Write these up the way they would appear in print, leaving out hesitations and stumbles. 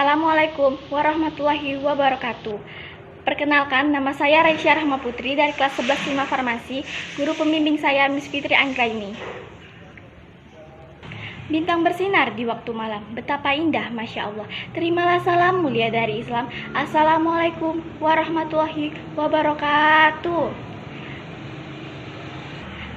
Assalamualaikum warahmatullahi wabarakatuh. Perkenalkan, nama saya Raisya Rahma Putri dari kelas 11 5 Farmasi. Guru pembimbing saya Miss Fitri Anggraini. Bintang bersinar di waktu malam, betapa indah, Masya Allah. Terimalah salam mulia dari Islam. Assalamualaikum warahmatullahi wabarakatuh.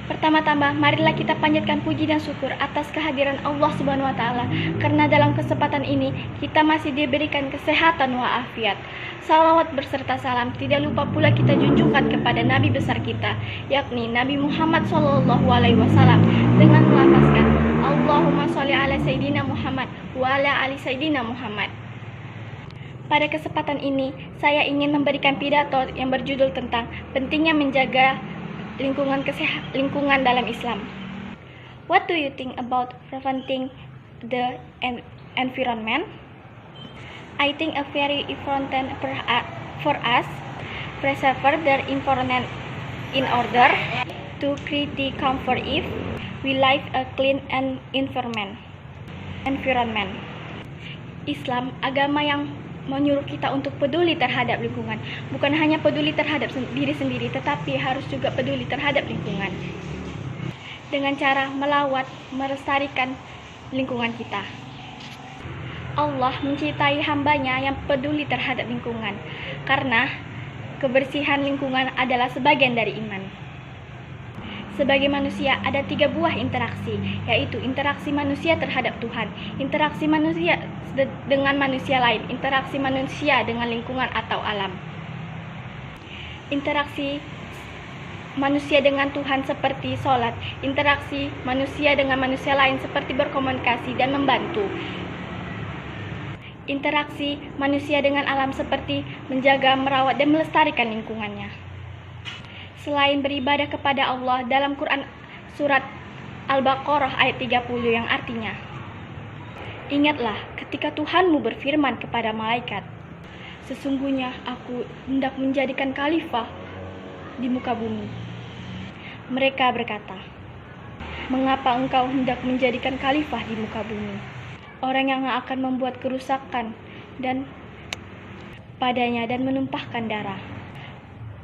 Pertama-tama, marilah kita panjatkan puji dan syukur atas kehadiran Allah Subhanahu wa Ta'ala, karena dalam kesempatan ini kita masih diberikan kesehatan walafiat. Salawat berserta salam tidak lupa pula kita junjungkan kepada Nabi besar kita, yakni Nabi Muhammad SAW, dengan melafazkan Allahumma sholli ala Sayyidina Muhammad wa ala ali Sayyidina Muhammad. Pada kesempatan ini, saya ingin memberikan pidato yang berjudul tentang pentingnya menjaga lingkungan dalam Islam. What do you think about preventing the environment? I think a very important for us preserve the environment in order to create the comfort if we live a clean and environment. Islam agama yang menyuruh kita untuk peduli terhadap lingkungan, bukan hanya peduli terhadap diri sendiri, tetapi harus juga peduli terhadap lingkungan dengan cara melestarikan lingkungan kita. Allah mencintai hambanya yang peduli terhadap lingkungan, karena kebersihan lingkungan adalah sebagian dari iman. Sebagai manusia ada 3 buah interaksi, yaitu interaksi manusia terhadap Tuhan, interaksi manusia dengan manusia lain, interaksi manusia dengan lingkungan atau alam. Interaksi manusia dengan Tuhan seperti sholat, interaksi manusia dengan manusia lain seperti berkomunikasi dan membantu. Interaksi manusia dengan alam seperti menjaga, merawat, dan melestarikan lingkungannya. Selain beribadah kepada Allah, dalam Quran surat Al-Baqarah ayat 30 yang artinya, ingatlah ketika Tuhanmu berfirman kepada malaikat, sesungguhnya aku hendak menjadikan khalifah di muka bumi. Mereka berkata, mengapa engkau hendak menjadikan khalifah di muka bumi? Orang yang akan membuat kerusakan padanya dan menumpahkan darah.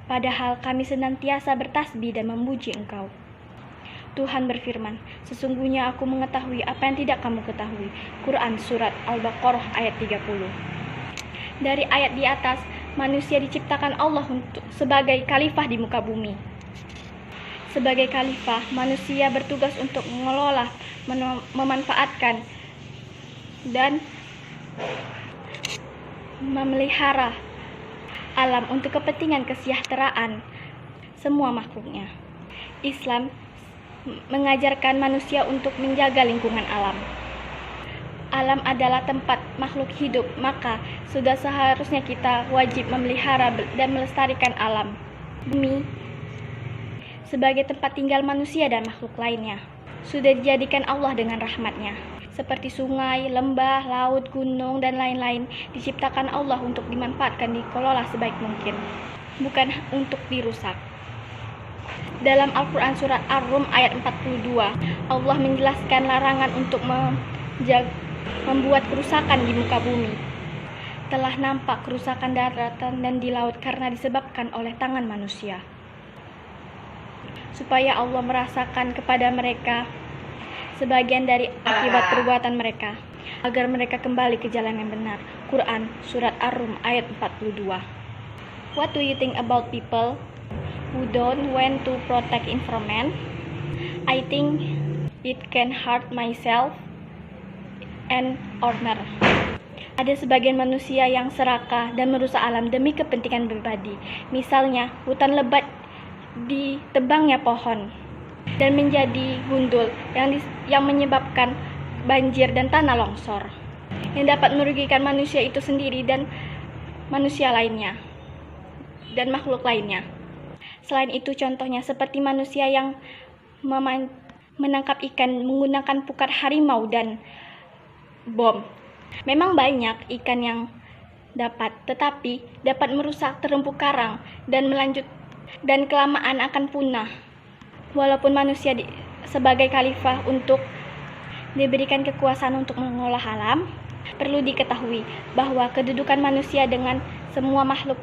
Padahal kami senantiasa bertasbih dan memuji engkau. Tuhan berfirman, sesungguhnya aku mengetahui apa yang tidak kamu ketahui. Quran surat Al-Baqarah ayat 30. Dari ayat di atas, manusia diciptakan Allah sebagai khalifah di muka bumi. Sebagai khalifah, manusia bertugas untuk mengelola, memanfaatkan, dan memelihara alam untuk kepentingan kesejahteraan semua makhluknya. Islam mengajarkan manusia untuk menjaga lingkungan alam. Alam adalah tempat makhluk hidup, maka sudah seharusnya kita wajib memelihara dan melestarikan alam bumi sebagai tempat tinggal manusia dan makhluk lainnya. Sudah dijadikan Allah dengan rahmatnya, seperti sungai, lembah, laut, gunung, dan lain-lain diciptakan Allah untuk dimanfaatkan, dikelola sebaik mungkin, bukan untuk dirusak. Dalam Al-Quran surat Ar-Rum ayat 42, Allah menjelaskan larangan untuk membuat kerusakan di muka bumi. Telah nampak kerusakan daratan dan di laut karena disebabkan oleh tangan manusia. Supaya Allah merasakan kepada mereka sebagian dari akibat perbuatan mereka, agar mereka kembali ke jalan yang benar. Quran surat Ar-Rum ayat 42. What do you think about people who don't want to protect environment? I think it can hurt myself and honor. Ada sebagian manusia yang serakah dan merusak alam demi kepentingan pribadi. Misalnya, hutan lebat ditebangnya pohon dan menjadi gundul yang menyebabkan banjir dan tanah longsor yang dapat merugikan manusia itu sendiri dan manusia lainnya dan makhluk lainnya. Selain itu, contohnya seperti manusia yang menangkap ikan menggunakan pukat harimau dan bom. Memang banyak ikan yang tetapi dapat merusak terumbu karang dan kelamaan akan punah. Walaupun manusia sebagai khalifah untuk diberikan kekuasaan untuk mengolah alam, Perlu diketahui bahwa kedudukan manusia dengan semua makhluk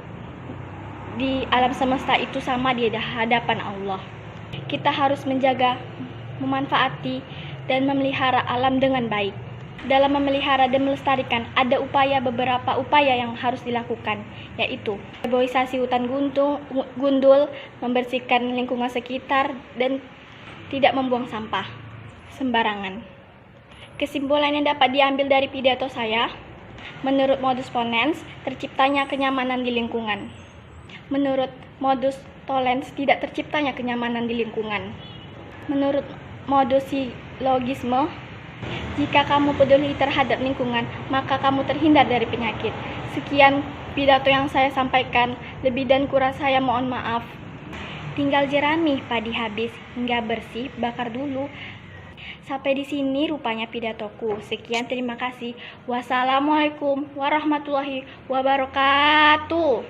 di alam semesta itu sama di hadapan Allah. Kita harus menjaga, memanfaati, dan memelihara alam dengan baik. Dalam memelihara dan melestarikan, ada beberapa upaya yang harus dilakukan, yaitu reboisasi hutan gundul, membersihkan lingkungan sekitar, dan tidak membuang sampah sembarangan. Kesimpulan yang dapat diambil dari pidato saya, menurut modus ponens, terciptanya kenyamanan di lingkungan. Menurut modus tollens, tidak terciptanya kenyamanan di lingkungan. Menurut modus silogisme, jika kamu peduli terhadap lingkungan, maka kamu terhindar dari penyakit. Sekian pidato yang saya sampaikan, lebih dan kurang saya mohon maaf. Tinggal jerami padi habis, hingga bersih bakar dulu. Sampai di sini rupanya pidatoku. Sekian, terima kasih. Wassalamualaikum warahmatullahi wabarakatuh.